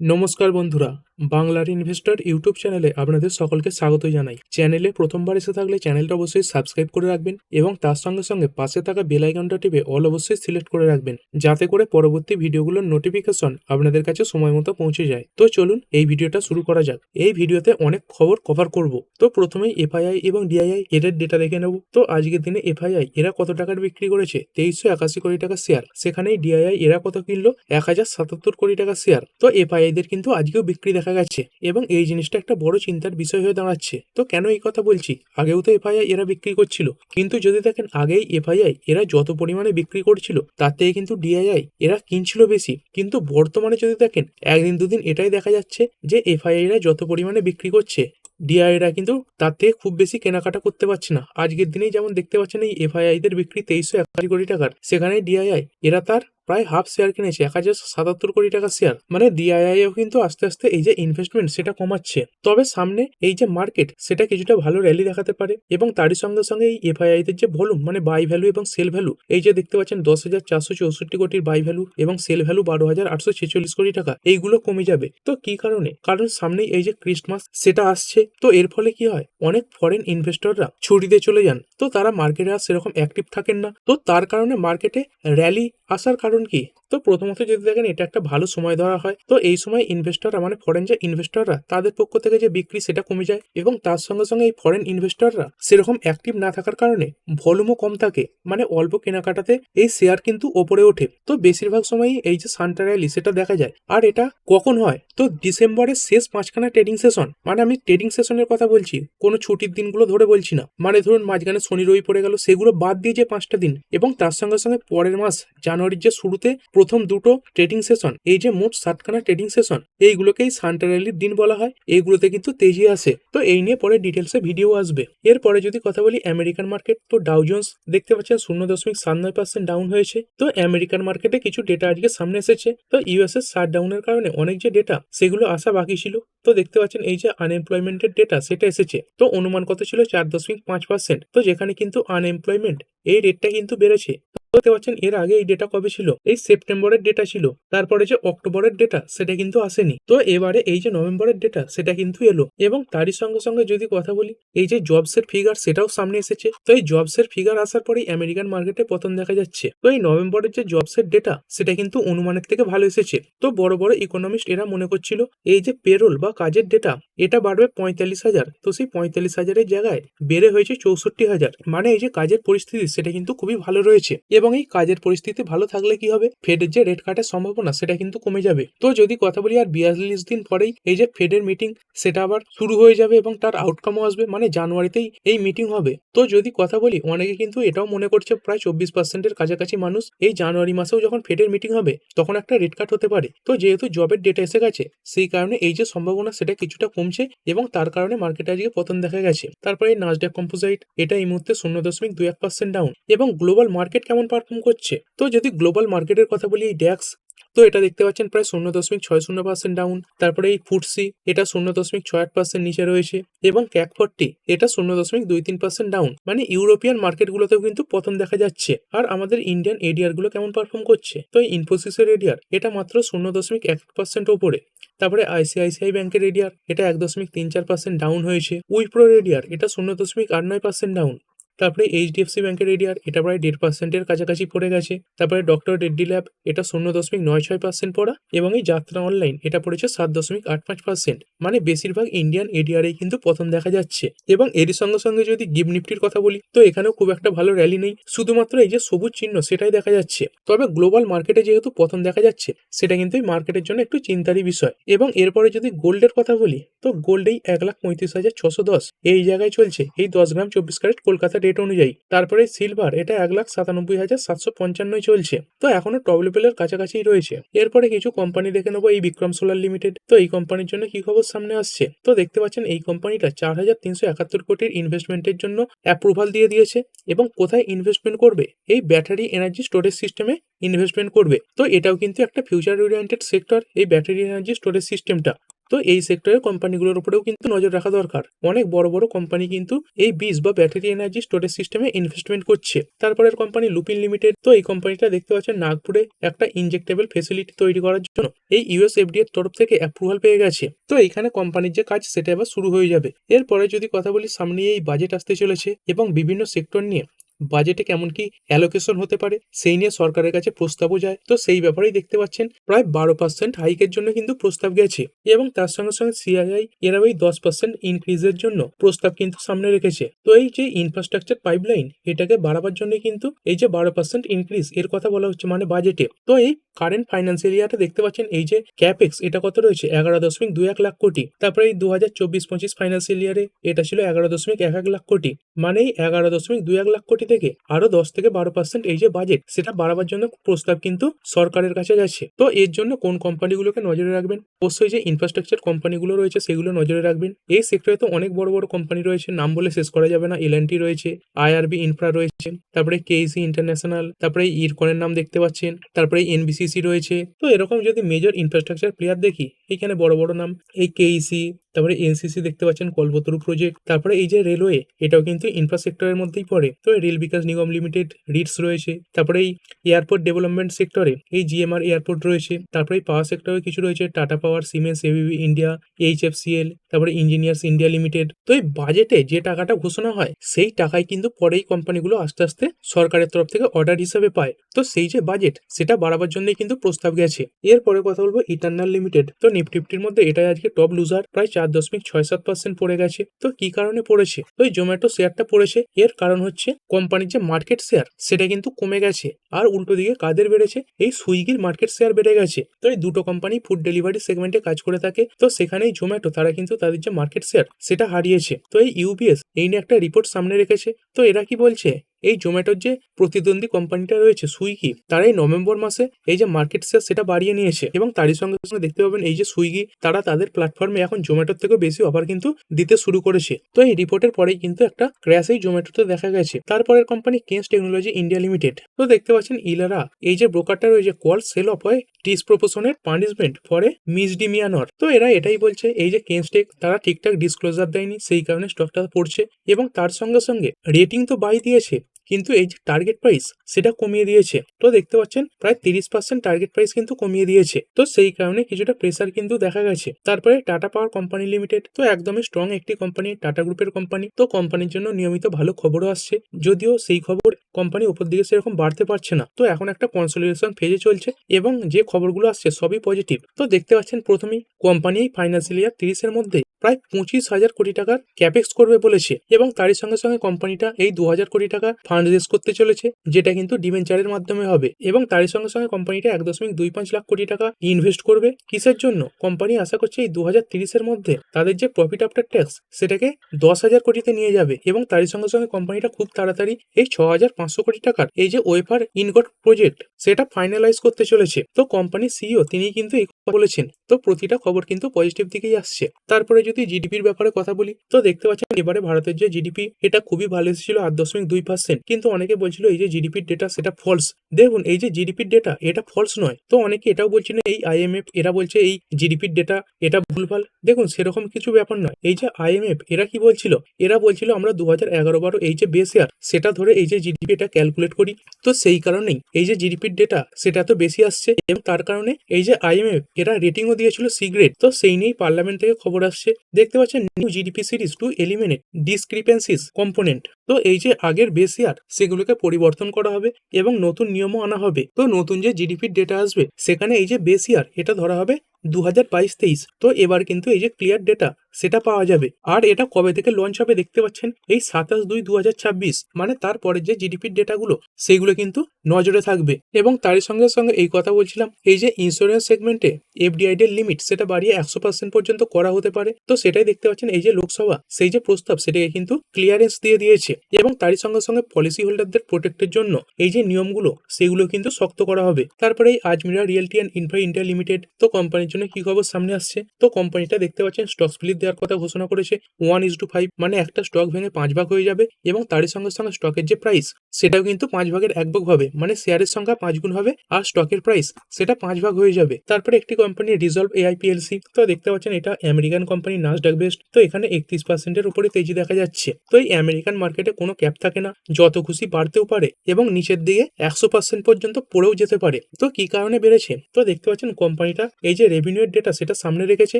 নমস্কার বন্ধুরা, বাংলার ইনভেস্টর ইউটিউব চ্যানেলে আপনাদের সকলকে স্বাগত জানাই। চ্যানেলে প্রথমবার এসে থাকলে চ্যানেলটা অবশ্যই সাবস্ক্রাইব করে রাখবেন এবং তার সঙ্গে সঙ্গে পাশে থাকা বেল আইকনটা টিপে অল অবশ্যই সিলেক্ট করে রাখবেন, যাতে করে পরবর্তী ভিডিওগুলোর নোটিফিকেশন আপনাদের কাছে সময় মতো পৌঁছে যায়। তো চলুন এই ভিডিওটা শুরু করা যাক। এই ভিডিওতে অনেক খবর কভার করব। তো প্রথমেই এফআইআই এবং ডিআইআই এদের ডেটা দেখে নেব। তো আজকের দিনে এফআইআই এরা কত টাকার বিক্রি করেছে? 2381 কোটি টাকা শেয়ার। সেখানেই ডিআইআই এরা কত কিনলো? 1077 কোটি টাকা শেয়ার। তো এফআইআই দের কিন্তু আজকেও বিক্রি দেখা গেছে এবং এই জিনিসটা একটা বড় চিন্তার বিষয় হয়ে দাঁড়াচ্ছে। তো কেন এই কথা বলছি? আগেও তো এফআইআই এরা বিক্রি করছিল, কিন্তু যদি দেখেন আগেই এফআইআই এরা যত পরিমাণে বিক্রি করছিল তার থেকে কিন্তু ডিআইআই এরা কিনছিল বেশি। কিন্তু বর্তমানে যদি দেখেন একদিন দুদিন এটাই দেখা যাচ্ছে যে এফআইআই রা যত পরিমাণে বিক্রি করছে ডিআইআইরা কিন্তু তার থেকে খুব বেশি কেনাকাটা করতে পারছে না। আজকের দিনেই যেমন দেখতে পাচ্ছেন এই এফআইআই দের বিক্রি 2381 কোটি টাকার, সেখানে ডিআইআই এরা তার প্রায় হাফ শেয়ার কিনেছে, 1077 কোটি টাকা শেয়ার। মানে ডিআইআইও কিন্তু আস্তে আস্তে এই যে ইনভেস্টমেন্ট সেটা কমাচ্ছে। তবে সামনে এই যে মার্কেট সেটা কিছুটা ভালো র্যালি দেখাতে পারে এবং তারই সঙ্গে সঙ্গে এই এফআইআই দের যে ভলিউম মানে বাই ভ্যালু এবং সেল ভ্যালু, এই যে দেখতে পাচ্ছেন 10,464 কোটির বাই ভ্যালু এবং সেল ভ্যালু 12,846 কোটি টাকা, এইগুলো কমে যাবে। তো কি কারণে? কারণ সামনেই এই যে ক্রিসমাস সেটা আসছে। তো এর ফলে কি হয়, অনেক ফরেন ইনভেস্টররা ছুটিতে চলে যান, তো তারা মার্কেটে আর সেরকম অ্যাক্টিভ থাকেন না। তো তার কারণে মার্কেটে র্যালি আসার কারণ কি? তো প্রথমত যদি দেখেন এটা একটা ভালো সময় ধরা হয়। তো এই সময় ইনভেস্টররা মানে ফরেন যে ইনভেস্টররা তাদের পক্ষ থেকে যে বিক্রি সেটা কমে যায় এবং তার সঙ্গে সঙ্গে এই ফরেন ইনভেস্টররা সেরকম অ্যাক্টিভ না থাকার কারণে ভলিউমও কম থাকে, মানে অল্প কেনাকাটাতে এই শেয়ার কিন্তু ওপরে ওঠে। তো বেশিরভাগ সময়ই এই যে সান্টা র্যালি সেটা দেখা যায়। আর এটা কখন হয়? তো ডিসেম্বরের শেষ 5খানা ট্রেডিং সেশন, মানে আমি ট্রেডিং সেশনের কথা বলছি, কোনো ছুটির দিনগুলো ধরে বলছি না। মানে ধরুন মাঝখানে শনি রবি পড়ে গেল, সেগুলো বাদ দিয়ে যে 5টা দিন এবং তার সঙ্গে সঙ্গে পরের মাস জানুয়ারির যে শুরুতে প্রথম দুটো ট্রেডিং সেশন, এই যে মোট 7খানা ট্রেডিং সেশন, এইগুলোকেই সান্টা র্যালির দিন বলা হয়। এইগুলোতে কিন্তু তেজি আসে। তো এই নিয়ে পরে ডিটেলসে ভিডিও আসবে। এরপরে যদি কথা বলি আমেরিকান মার্কেট, তো ডাউ জোন্স দেখতে পাচ্ছেন 0.79% ডাউন হয়েছে। তো আমেরিকান মার্কেটে কিছু ডেটা আজকে সামনে এসেছে। তো ইউএস এর শাটডাউনের কারণে অনেক যে ডেটা সেগুলো আসা বাকি ছিল। তো দেখতে পাচ্ছেন এই যে আনএমপ্লয়মেন্টের ডেটা সেটা এসেছে। তো অনুমান কত ছিল? 4.5%। তো যেখানে কিন্তু আনএমপ্লয়মেন্ট এই রেটটা কিন্তু বেড়েছে। দেখতে পাচ্ছেন এর আগে এই ডেটা কবে ছিল? এই সেপ্টেম্বরের ডেটা ছিল। তারপরে যে অক্টোবরের ডেটা সেটা কিন্তু আসেনি। তো এবারে এই যে নভেম্বরের ডেটা সেটা কিন্তু এলো এবং তারই সঙ্গে সঙ্গে যদি কথা বলি এই যে জবস এর ফিগার সেটাও সামনে এসেছে। তো এই জবস এর ফিগার আসার পরেই আমেরিকান মার্কেটে পতন দেখা যাচ্ছে। তো এই নভেম্বরের যে জবস এর ডেটা সেটা কিন্তু অনুমানের থেকে ভালো এসেছে। তো বড় বড় ইকোনমিস্ট এরা মনে করছিল এই যে পেরোল বা কাজের ডেটা এটা বাড়বে 45,000। তো সেই 45,000-এর জায়গায় বেড়ে হয়েছে 64,000। মানে এই যে কাজের পরিস্থিতি সেটা কিন্তু খুবই ভালো রয়েছে এবং এই কাজের পরিস্থিতি ভালো থাকলে কি হবে, ফেডের যে রেট কাটার সম্ভাবনা সেটা কিন্তু কমে যাবে। তো যদি কথা বলি আর 42 দিন পরেই এই যে ফেডের মিটিং সেটা আবার শুরু হয়ে যাবে এবং তার আউটকামও আসবে, মানে জানুয়ারিতেই এই মিটিং হবে। তো যদি কথা বলি অনেকে কিন্তু এটাও মনে করছে প্রায় 24%-এর কাছাকাছি মানুষ এই জানুয়ারি মাসেও যখন ফেডের মিটিং হবে তখন একটা রেট কাট হতে পারে। তো যেহেতু জবের ডেটা এসে গেছে সেই কারণে এই যে সম্ভাবনা সেটা কিছুটা কমছে এবং তার কারণে মার্কেটে আজকে পতন দেখা গেছে। তারপরে এই নাসডাক কম্পোজাইট এটা এই মুহূর্তে 0.21% ডাউন। এবং গ্লোবাল মার্কেট কেমন পারফর্ম করছে? তো যদি গ্লোবাল মার্কেটের কথা বলি এই ড্যাক্স, তো এটা দেখতে পাচ্ছেন প্রায় 0.60% ডাউন। তারপরে এই ফুটসি এটা 0.68% নিচে রয়েছে এবং ক্যাক 40 এটা 0.23% ডাউন। মানে ইউরোপিয়ান মার্কেটগুলোতেও কিন্তু পতন দেখা যাচ্ছে। আর আমাদের ইন্ডিয়ান এডিআর গুলো কেমন পারফর্ম করছে? তো এই ইনফোসিসের এডিআর এটা মাত্র 0.1% ওপরে। তারপরে আইসিআইসিআই ব্যাংকের এডিআর এটা 1.34% ডাউন হয়েছে। উইপ্রোর এডিআর এটা 0.89% ডাউন। তারপরে এইচডিএফসি ব্যাংকের এডিআর এটা প্রায় 1.5%-এর কাছাকাছি পড়ে গেছে। তারপরে ডক্টর রেড্ডি ল্যাব এটা 0.96% পড়া এবং এই যাত্রা অনলাইন এটা পড়েছে 7.85%। মানে বেশিরভাগ ইন্ডিয়ান এডিআরই কিন্তু পতন দেখা যাচ্ছে। এবং এরই সঙ্গে সঙ্গে যদি গিভ নিফটির কথা বলি তো এখানেও খুব একটা ভালো র্যালি নেই, শুধুমাত্র এই যে সবুজ চিহ্ন সেটাই দেখা যাচ্ছে। তবে গ্লোবাল মার্কেটে যেহেতু পতন দেখা যাচ্ছে সেটা কিন্তু এই মার্কেটের জন্য একটু চিন্তারই বিষয়। এবং এরপরে যদি গোল্ডের কথা বলি তো গোল্ড এই 1,35,610 এই জায়গায় চলছে এই 10 গ্রাম 24 ক্যারেট কলকাতা রেট অনুযায়ী। তারপরে সিলভার এটা 1,97,755 চলছে। তো এখনো টপ লেভেলের কাছাকাছি রয়েছে। এরপরে কিছু কোম্পানি দেখে নেবো। এই বিক্রম সোলার লিমিটেড, তো এই কোম্পানির জন্য কি খবর সামনে আসছে? তো দেখতে পাচ্ছেন এই কোম্পানিটা 4,371 কোটির ইনভেস্টমেন্টের জন্য অ্যাপ্রুভাল দিয়ে দিয়েছে এবং কোথায় ইনভেস্টমেন্ট করবে? এই ব্যাটারি এনার্জি স্টোরেজ সিস্টেমে ইনভেস্টমেন্ট করবে। তো এটাও কিন্তু একটা ফিউচার ওরিয়েন্টেড সেক্টর এই ব্যাটারি এনার্জি স্টোরেজ সিস্টেমটা। তো এই সেক্টরের কোম্পানিগুলোর উপরেও কিন্তু নজর রাখা দরকার। অনেক বড় বড় কোম্পানি কিন্তু এই বীজ বা ব্যাটারি এনার্জি স্টোরেজ সিস্টেমে ইনভেস্টমেন্ট করছে। তারপরের কোম্পানি লুপিন লিমিটেড। তো এই কোম্পানিটা দেখতে পাচ্ছেন নাগপুরে একটা ইনজেক্টেবল ফেসিলিটি তৈরি করার জন্য এই ইউএস এফডিএ এর তরফ থেকে অ্যাপ্রুভাল পেয়ে গেছে। তো এইখানে কোম্পানির যে কাজ সেটা এবার শুরু হয়ে যাবে। এরপরে যদি কথা বলি, সামনে এই বাজেট আসতে চলেছে এবং বিভিন্ন সেক্টর নিয়ে বাজেটে কেমন কি অ্যালোকেশন হতে পারে সেই নিয়ে সরকারের কাছে প্রস্তাবও যায়। তো সেই ব্যাপারেই দেখতে পাচ্ছেন প্রায় 12% হাইকের জন্য কিন্তু প্রস্তাব গেছে এবং তার সঙ্গে সঙ্গে সিআইআই এরা ওই 10% ইনক্রিজের জন্য প্রস্তাব কিন্তু সামনে রেখেছে। তো এই যে ইনফ্রাস্ট্রাকচার পাইপলাইন এটাকে বাড়াবার জন্য কিন্তু এই যে 12% ইনক্রিজ এর কথা বলা হচ্ছে মানে বাজেটে। তো এই কারেন্ট ফাইন্যান্সিয়াল ইয়ারে দেখতে পাচ্ছেন এই যে ক্যাপেক্স এটা কত রয়েছে 11.21 লাখ কোটি। তারপরে এই 2024-25 ফাইন্যান্সিয়াল ইয়ারে এটা ছিল 11.11 লাখ কোটি। মানে এই 11.21 লাখ কোটি থেকে আরো 10 থেকে 12% এই যে বাজেট সেটা বাড়াবার জন্য প্রস্তাব কিন্তু সরকারের কাছে গেছে। তো এর জন্য কোন কোম্পানিগুলোকে নজরে রাখবেন? অবশ্যই যে ইনফ্রাস্ট্রাকচার কোম্পানিগুলো রয়েছে সেগুলো নজরে রাখবেন। এই সেক্টরে তো অনেক বড় বড় কোম্পানি রয়েছে, নাম বলে শেষ করা যাবে না। এলএনটি রয়েছে, আইআরবি ইনফ্রা রয়েছে, তারপরে কেইসি ইন্টারন্যাশনাল, তারপরে ইরকনের নাম দেখতে পাচ্ছেন, তারপরে এনবিসিসি রয়েছে। তো এরকম যদি মেজর ইনফ্রাস্ট্রাকচার প্লেয়ার দেখি এখানে বড় বড় নাম এই কেইসি, তারপরে এনসিসি দেখতে পাচ্ছেন, কলবতরু প্রজেক্ট, তারপরে এই যে রেলওয়ে এটাও কিন্তু ইনফ্রাস্ট্রাকচারের মধ্যেই পড়ে। তো rail Vikas Nigam limited Ritz রয়েছে, তারপরে এই এয়ারপোর্ট ডেভেলপমেন্ট সেক্টরে এই জিএমআর এয়ারপোর্ট রয়েছে, তারপরে এই পাওয়ার সেক্টরে কিছু রয়েছে টাটা পাওয়ার, সিমেন্স, এবিবি ইন্ডিয়া, এইচএফসিএল, তারপরে ইঞ্জিনিয়ার্স ইন্ডিয়া লিমিটেড। তো এই বাজেটে যে টাকাটা ঘোষণা হয় সেই টাকায় কিন্তু পরেই কোম্পানিগুলো আস্তে আস্তে সরকারের তরফ থেকে অর্ডার হিসাবে পায়। তো সেই যে বাজেট সেটা বাড়াবার জন্যই কিন্তু প্রস্তাব গেছে। এরপরে কথা বলবো ইটারনাল লিমিটেড। তো নিফটির মধ্যে এটাই আজকে টপ লুজার, প্রায় 4.67% পড়ে গেছে। তো কি কারণে পড়েছে? তো এই জোম্যাটো শেয়ারটা পড়েছে, এর কারণ হচ্ছে কোম্পানির যে মার্কেট শেয়ার সেটা কিন্তু কমে গেছে। আর উল্টো দিকে কাদের বেড়েছে? এই সুইগির মার্কেট শেয়ার বেড়ে গেছে। তো এই দুটো কোম্পানি ফুড ডেলিভারি সেগমেন্টে কাজ করে থাকে। তো সেখানেই জোম্যাটো তারা কিন্তু তাদের যে মার্কেট শেয়ার সেটা হারিয়েছে। তো এই ইউবিএস এই নিয়ে একটা রিপোর্ট সামনে রেখেছে। তো এরা কি বলছে? এই জোম্যাটোর যে প্রতিদ্বন্দ্বী কোম্পানিটা রয়েছে সুইগি, তারা এই নভেম্বর মাসে এই যে মার্কেট শেয়ার সেটা বাড়িয়ে নিয়েছে এবং তারই সঙ্গে সঙ্গে দেখতে পাবেন এই যে সুইগি তারা তাদের প্ল্যাটফর্মে এখন জোম্যাটোর থেকেও বেশি অফার কিন্তু দিতে শুরু করেছে। তো এই রিপোর্টের পরেই কিন্তু একটা ক্র্যাশ এই জোম্যাটোতে দেখা গেছে। তারপরের কোম্পানি কেন্স টেকনোলজি ইন্ডিয়া লিমিটেড। তো দেখতে পাচ্ছেন ইলারা এই যে ব্রোকারটা রয়েছে কল সেল অফ হয় ডিসপ্রপোর্শনেট পানিশমেন্ট ফর এ মিসডিমিয়ানর। তো এরা এটাই বলছে এই যে কেন্স টেক তারা ঠিকঠাক ডিসক্লোজার দেয়নি, সেই কারণে স্টকটা পড়ছে এবং তার সঙ্গে সঙ্গে রেটিং তো বাই দিয়েছে কিন্তু এই যে টার্গেট প্রাইস সেটা কমিয়ে দিয়েছে। তো দেখতে পাচ্ছেন প্রায় 30% টার্গেট প্রাইস কিন্তু কমিয়ে দিয়েছে। তো সেই কারণে কিছুটা প্রেসার কিন্তু দেখা গেছে। তারপরে টাটা পাওয়ার কোম্পানি লিমিটেড। তো একদমই স্ট্রং একটি কোম্পানি, টাটা গ্রুপের কোম্পানি। তো কোম্পানির জন্য নিয়মিত ভালো খবরও আসছে, যদিও সেই খবর কোম্পানি উপর দিকে সেরকম বাড়তে পারছে না। তো এখন একটা কনসোলিডেশন ফেজে চলছে এবং যে খবরগুলো আসছে সবই পজিটিভ। তো দেখতে পাচ্ছেন প্রথমেই কোম্পানি এই ফাইন্যান্সিয়াল ইয়ার 30-এর মধ্যে প্রায় 25,000 কোটি টাকার ক্যাপেক্স করবে বলেছে এবং তারই সঙ্গে সঙ্গে কোম্পানিটা এই 2,000 কোটি টাকা ফান্ড রেজ করতে চলেছে, যেটা কিন্তু ডিবেঞ্চারের মাধ্যমে হবে এবং তারই সঙ্গে সঙ্গে কোম্পানিটা 1.25 লাখ কোটি টাকা ইনভেস্ট করবে। কিসের জন্য? কোম্পানি আশা করছে এই 2030-এর মধ্যে তাদের যে প্রফিট আফটার ট্যাক্স সেটাকে 10,000 কোটিতে নিয়ে যাবে এবং তারই সঙ্গে সঙ্গে কোম্পানিটা খুব তাড়াতাড়ি এই 6,500 কোটি টাকার এই যে ওয়েফার ইনগট প্রজেক্ট সেটা ফাইনালাইজ করতে চলেছে। তো কোম্পানির সিইও তিনি কিন্তু এই কথা বলেছেন। তো প্রতিটা খবর কিন্তু পজিটিভ দিকেই আসছে। তারপরে যদি জিডিপির ব্যাপারে কথা বলি, তো দেখতে পাচ্ছেন এবারে ভারতের যে জিডিপি এটা খুবই ভালো এসেছিল 8.2%, কিন্তু অনেকে বলছিল এই যে জিডিপির ডেটা সেটা ফলস। দেখুন এই যে জিডিপির ডেটা এটা ফলস নয়। তো অনেকে এটাও বলছিল এই আইএমএফ এরা বলছে এই জিডিপির ডেটা এটা ভুলভাল। দেখুন সেরকম কিছু ব্যাপার নয়। এই যে আইএমএফ এরা কি বলছিল? এরা বলছিল আমরা 2011-12 এই যে বেস ইয়ার সেটা ধরে এই যে জিডিপি এটা ক্যালকুলেট করি। তো সেই কারণেই এই যে জিডিপির ডেটা সেটা তো বেশি আসছে এবং তার কারণে এই যে আইএমএফ এরা রেটিংও দিয়েছিল সি গ্রেড। তো সেই নিয়েই পার্লামেন্ট থেকে খবর আসছে। দেখতে পাচ্ছেন new GDP series two eliminate discrepancies component. তো এই যে আগের বেস ইয়ার সেগুলোকে পরিবর্তন করা হবে এবং নতুন নিয়মও আনা হবে। তো নতুন যে জিডিপির ডেটা আসবে সেখানে এই যে বেস ইয়ার এটা ধরা হবে 2022-23। তো এবার কিন্তু এই যে ক্লিয়ার ডেটা সেটা পাওয়া যাবে। আর এটা কবে থেকে লঞ্চ হবে দেখতে পাচ্ছেন এই 27/2/2026, মানে তারপরে যে জিডিপির ডেটাগুলো সেগুলো কিন্তু নজরে থাকবে। এবং তারই সঙ্গে সঙ্গে এই কথা বলছিলাম এই যে ইন্স্যুরেন্স সেগমেন্টে এফডিআইডি এর লিমিট সেটা বাড়িয়ে 100% পর্যন্ত করা হতে পারে। তো সেটাই দেখতে পাচ্ছেন এই যে লোকসভা সেই যে প্রস্তাব সেটাকে কিন্তু ক্লিয়ারেন্স দিয়ে দিয়েছে এবং তারই সঙ্গে সঙ্গে পলিসি হোল্ডারদের প্রোটেক্টের জন্য এই যে নিয়মগুলো সেগুলো কিন্তু শক্ত করা হবে। তারপরে এই Azmira realty and infra India limited. তো কোম্পানির জন্য কি খবর সামনে আসছে। তো কোম্পানিটা দেখতে পাচ্ছেন স্টক স্প্লিট দেওয়ার কথা ঘোষণা করেছে 1:5, মানে একটা স্টক ভেঙে 5 ভাগ হয়ে যাবে এবং তারই সঙ্গে সঙ্গে স্টকের যে প্রাইস সেটাও কিন্তু 5 ভাগের 1 ভাগ হবে, মানে শেয়ারের সংখ্যা 5 গুণ হবে আর স্টকের প্রাইস সেটা 5 ভাগ হয়ে যাবে। তারপরে একটি কোম্পানি রিজলভ এআই পিএলসি, তো দেখতে পাচ্ছেন এটা আমেরিকান কোম্পানি, নাসডাক বেসড। তো এখানে 31% উপরে তেজি দেখা যাচ্ছে। তো এই আমেরিকান মার্কেটে কোনো ক্যাপ থাকে না, যত খুশি বাড়তেও পারে এবং নিচের দিকে 100% পর্যন্ত পড়েও যেতে পারে। তো কি কারণে বেড়েছে, তো দেখতে পাচ্ছেন কোম্পানিটা এই যে রেভিনিউ ডেটা সেটা সামনে রেখেছে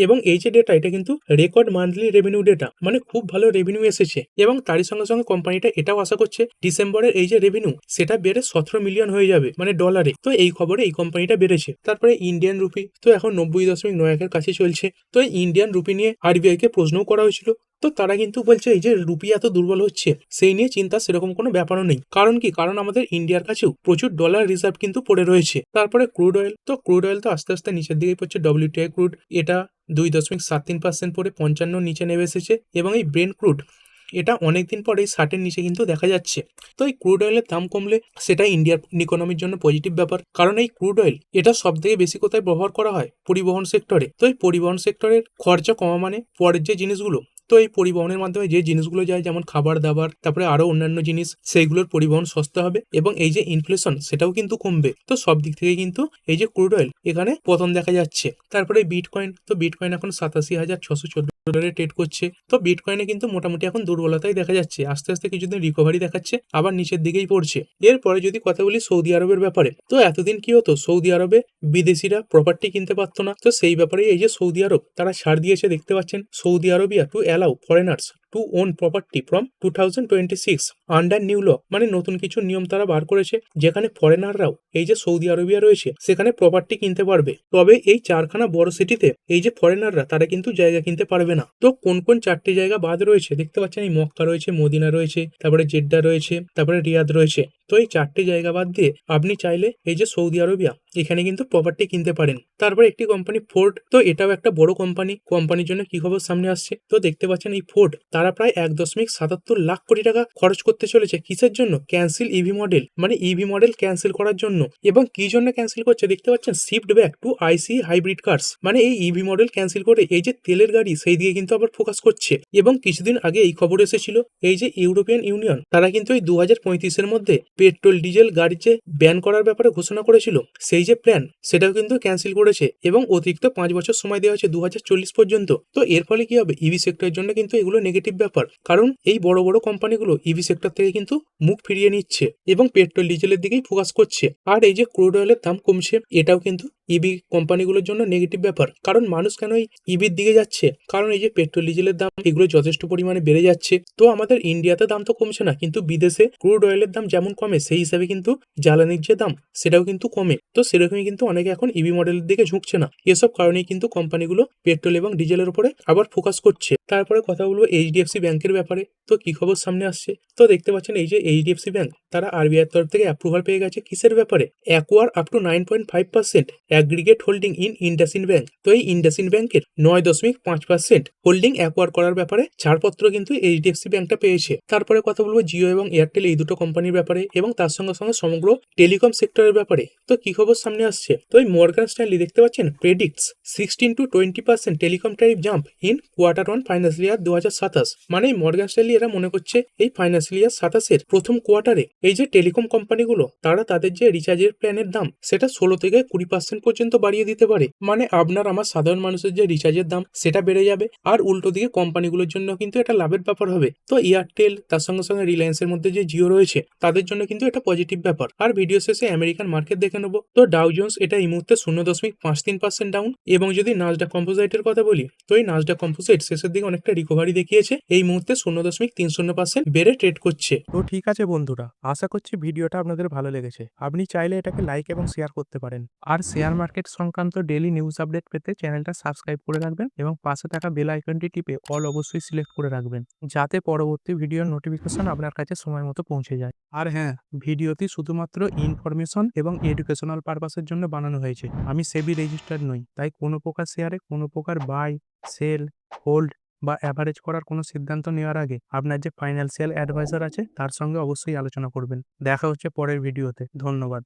এবং এই যে ডেটা এটা কিন্তু রেকর্ড মান্থলি রেভিনিউ ডেটা, মানে খুব ভালো রেভিনিউ এসেছে এবং তারই সঙ্গে সঙ্গে কোম্পানিটা এটাও আশা করছে ডিসেম্বরের এই যে রেভিনিউ সেটা বেড়ে 17 মিলিয়ন হয়ে যাবে, মানে ডলারে। তো এই খবরে এই কোম্পানিটা বেড়েছে। তারপরে ইন্ডিয়ান রুপি তো এখন 90.9 কাছে চলছে। তো এই ইন্ডিয়ান রুপি নিয়ে আরবিআই কে প্রশ্নও করা হয়েছিল, তো তারা কিন্তু বলছে এই যে রুপি এত দুর্বল হচ্ছে সেই নিয়ে চিন্তা সেরকম কোনো ব্যাপারও নেই। কারণ কি, কারণ আমাদের ইন্ডিয়ার কাছেও প্রচুর ডলার রিজার্ভ কিন্তু পড়ে রয়েছে। তারপরে ক্রুড অয়েল, তো ক্রুড অয়েল তো আস্তে আস্তে নিচের দিকে পড়ছে। WTI ক্রুড এটা 2.73% পরে 55 নিচে নেমে এসেছে এবং এই ব্রেন্ট ক্রুড এটা অনেকদিন পরে 60-এর নিচে কিন্তু দেখা যাচ্ছে। তো এই ক্রুড অয়েলের দাম কমলে সেটা ইন্ডিয়ার ইকোনমির জন্য পজিটিভ ব্যাপার, কারণ এই ক্রুড অয়েল এটা সব থেকে বেশি কোথায় ব্যবহার করা হয়, পরিবহন সেক্টরে। তো এই পরিবহন সেক্টরের খরচা কমা মানে পরের যে জিনিসগুলো, তো এই পরিবহনের মাধ্যমে যে জিনিসগুলো যায় যেমন খাবার দাবার তারপরে আরো অন্যান্য জিনিস, সেইগুলোর পরিবহন সস্তা হবে এবং এই যে ইনফ্লেশন সেটাও কিন্তু কমবে। তো সব দিক থেকে কিন্তু এই যে ক্রুড অয়েল এখানে পতন দেখা যাচ্ছে। তারপরে বিটকয়েন, তো বিটকয়েন এখন 87,614 ট্রেড করছে। তো বিটকয়েনে কিন্তু মোটামুটি এখন দুর্বলতাই দেখা যাচ্ছে, আস্তে আস্তে কিছুদিন রিকভারি দেখাচ্ছে, আবার নিচের দিকেই পড়ছে। এরপরে যদি কথা বলি সৌদি আরবের ব্যাপারে, তো এতদিন কি হতো, সৌদি আরবে বিদেশিরা প্রপার্টি কিনতে পারতো না। তো সেই ব্যাপারে এই যে সৌদি আরব তারা ছাড় দিয়েছে, দেখতে পাচ্ছেন Saudi Arabia to allow foreigners to own property from 2026 under new law, মানে নতুন কিছু নিয়ম তারা বার করেছে যেখানে ফরেনাররাও এই যে সৌদি আরবিয়া রয়েছে সেখানে প্রপার্টি কিনতে পারবে। তবে এই 4খানা বড় সিটিতে এই যে ফরেনাররা তারা কিন্তু জায়গা কিনতে পারবে না। তো কোন কোন 4টি জায়গা বাদ রয়েছে, দেখতে পাচ্ছেন এই মক্কা রয়েছে, মদিনা রয়েছে, তারপরে জেড্ডা রয়েছে, তারপরে রিয়াদ রয়েছে। তো এই 4টি জায়গা বাদ দিয়ে আপনি চাইলে এই যে সৌদি আরবিয়া এখানে কিন্তু প্রপার্টি কিনতে পারেন। তারপরে একটি কোম্পানি ফোর্ড, তো এটাও একটা বড় কোম্পানি। কোম্পানির জন্য কি খবর সামনে আসছে, তো দেখতে পাচ্ছেন এই ফোর্ড তারা প্রায় 1.77 লাখ কোটি টাকা খরচ করতে চলেছে। কিসের জন্য, ক্যান্সেল ইভি মডেল, মানে ইভি মডেল ক্যান্সেল করার জন্য। এবং কি জন্য ক্যান্সেল করছে, দেখতে পাচ্ছেন shift back to IC hybrid cars, মানে এই ইভি মডেল ক্যান্সেল করে এই যে তেলের গাড়ি সেই দিকে কিন্তু আবার ফোকাস করছে। এবং কিছুদিন আগে এই খবর এসেছিল এই যে ইউরোপিয়ান ইউনিয়ন তারা কিন্তু এই 2035-এর মধ্যে পেট্রোল ডিজেল গাড়ি যে ব্যান করার ব্যাপারে ঘোষণা করেছিল, সেই যে প্ল্যান সেটাও কিন্তু ক্যান্সেল করেছে এবং অতিরিক্ত 5 বছর সময় দেওয়া হয়েছে 2040 পর্যন্ত। তো এর ফলে কি হবে, ইভি সেক্টরের জন্য কিন্তু এগুলো নেগেটিভ ব্যাপার, কারণ এই বড় বড় কোম্পানিগুলো ইভি সেক্টর থেকে কিন্তু মুখ ফিরিয়ে নিচ্ছে এবং পেট্রোল ডিজেলের দিকেই ফোকাস করছে। আর এই যে ক্রুড অয়েলের দাম কমছে এটাও কিন্তু ইভি কোম্পানিগুলোর জন্য নেগেটিভ ব্যাপার, কারণ মানুষ কেন এই ইভির দিকে যাচ্ছে, কারণ এই যে পেট্রোল ডিজেলের দাম এগুলো যথেষ্ট পরিমাণে বেড়ে যাচ্ছে। তো আমাদের ইন্ডিয়াতে দাম তো কমছে না, কিন্তু বিদেশে ক্রুড অয়েলের দাম যেমন কমে সেই হিসাবে কিন্তু জ্বালানির যে দাম সেটাও কিন্তু কমে। তো সেরকমই কিন্তু অনেকে এখন ইভি মডেলের দিকে ঝুঁকছে না। এসব কারণেই কিন্তু কোম্পানিগুলো পেট্রোল এবং ডিজেলের উপরে আবার ফোকাস করছে। তারপরে কথা বলবো এইচডিএফসি ব্যাংকের ব্যাপারে, তো কি খবর সামনে আসছে, তো দেখতে পাচ্ছেন এই যে এইচডিএফসি ব্যাংক তারা আরবিআই তরফ থেকে অ্যাপ্রুভাল পেয়ে গেছে কিসের ব্যাপারে, acquire up to 9.5% aggregate holding in IndusInd bank. তো এই ইন্ডাসইন্ড ব্যাংকের 9.5% হোল্ডিং অ্যাকোয়ার করার ব্যাপারে ছাড়পত্র কিন্তু এইচডিএফসি ব্যাংকটা পেয়েছে। তারপরে কথা বলবো জিও এবং এয়ারটেল এই দুটো কোম্পানির ব্যাপারে এবং তার সঙ্গে সঙ্গে সমগ্র টেলিকম সেক্টরের ব্যাপারে। তো কি খবর সামনে আসছে, তো এই মর্গান স্ট্যানলি দেখতে পাচ্ছেন predicts 16 to 20% telecom tariff jump in Q1 financial year 2027, মানে এই মর্গান স্ট্যানলি এরা মনে করছে এই ফাইন্যান্সিয়াল ইয়ার 27-এর প্রথম কোয়ার্টারে এই যে টেলিকম কোম্পানিগুলো তারা তাদের যে রিচার্জের প্ল্যানের দাম সেটা 16 থেকে 20% পর্যন্ত বাড়িয়ে দিতে পারে, মানে আপনার আমার সাধারণ মানুষের যে রিচার্জের দাম সেটা বেড়ে যাবে আর উল্টো দিকে কোম্পানিগুলোর জন্য কিন্তু এটা লাভের ব্যাপার হবে। তো এয়ারটেল তার সঙ্গে সঙ্গে রিলায়েন্সের মধ্যে যে জিও রয়েছে তাদের জন্য কিন্তু এটা পজিটিভ ব্যাপার। আর ভিডিও শেষে আমেরিকান মার্কেট দেখে নেবো, তো ডাউ জোন্স এটা এই মুহূর্তে 0.53% ডাউন। এবং যদি নাসডাক কম্পোজিটের কথা বলি, তো এই নাসডাক কম্পোজিট শেষের দিকে অনেকটা রিকভারি দেখিয়েছে, এই মুহূর্তে 0.30% বেড়ে ট্রেড করছে। তো ঠিক আছে বন্ধুরা, আশা করছি ভিডিওটা আপনাদের ভালো লেগেছে। আপনি চাইলে এটাকে লাইক এবং শেয়ার করতে পারেন। আর শেয়ার মার্কেট সংক্রান্ত ডেইলি নিউজ আপডেট পেতে চ্যানেলটা সাবস্ক্রাইব করে রাখবেন এবং পাশে থাকা বেল আইকনটি টিপে অল অবশ্যই সিলেক্ট করে রাখবেন, যাতে পরবর্তী ভিডিওর নোটিফিকেশন আপনার কাছে সময় মতো পৌঁছে যায়। আর হ্যাঁ, ভিডিওটি শুধুমাত্র ইনফরমেশন এবং এডুকেশনাল পারপাসের জন্য বানানো হয়েছে। আমি সেবি রেজিস্টার্ড নই, তাই কোনো প্রকার শেয়ারে কোনো প্রকার বাই, সেল, হোল্ড বা অ্যাভারেজ করার কোনো সিদ্ধান্ত নেওয়ার আগে আপনার যে ফাইন্যান্সিয়াল অ্যাডভাইজার আছে তার সঙ্গে অবশ্যই আলোচনা করবেন। দেখা হচ্ছে পরের ভিডিওতে। ধন্যবাদ।